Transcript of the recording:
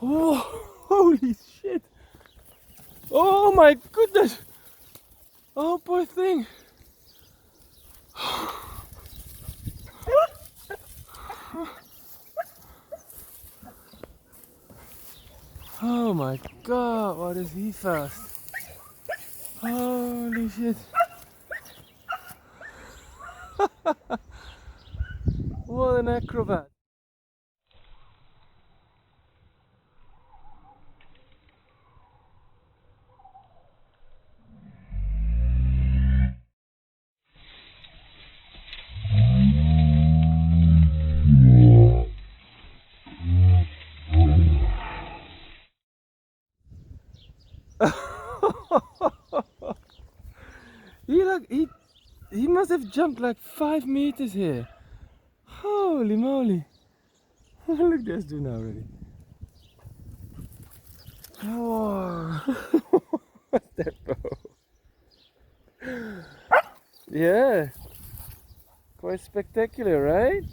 Whoa, holy shit! Oh my goodness! Oh, poor thing! Oh my god, what is he fast? Holy shit! What an acrobat! He must have jumped like 5 meters here. Holy moly! Look, there's Duna already. Oh, what's that, Beau? Yeah, quite spectacular, right?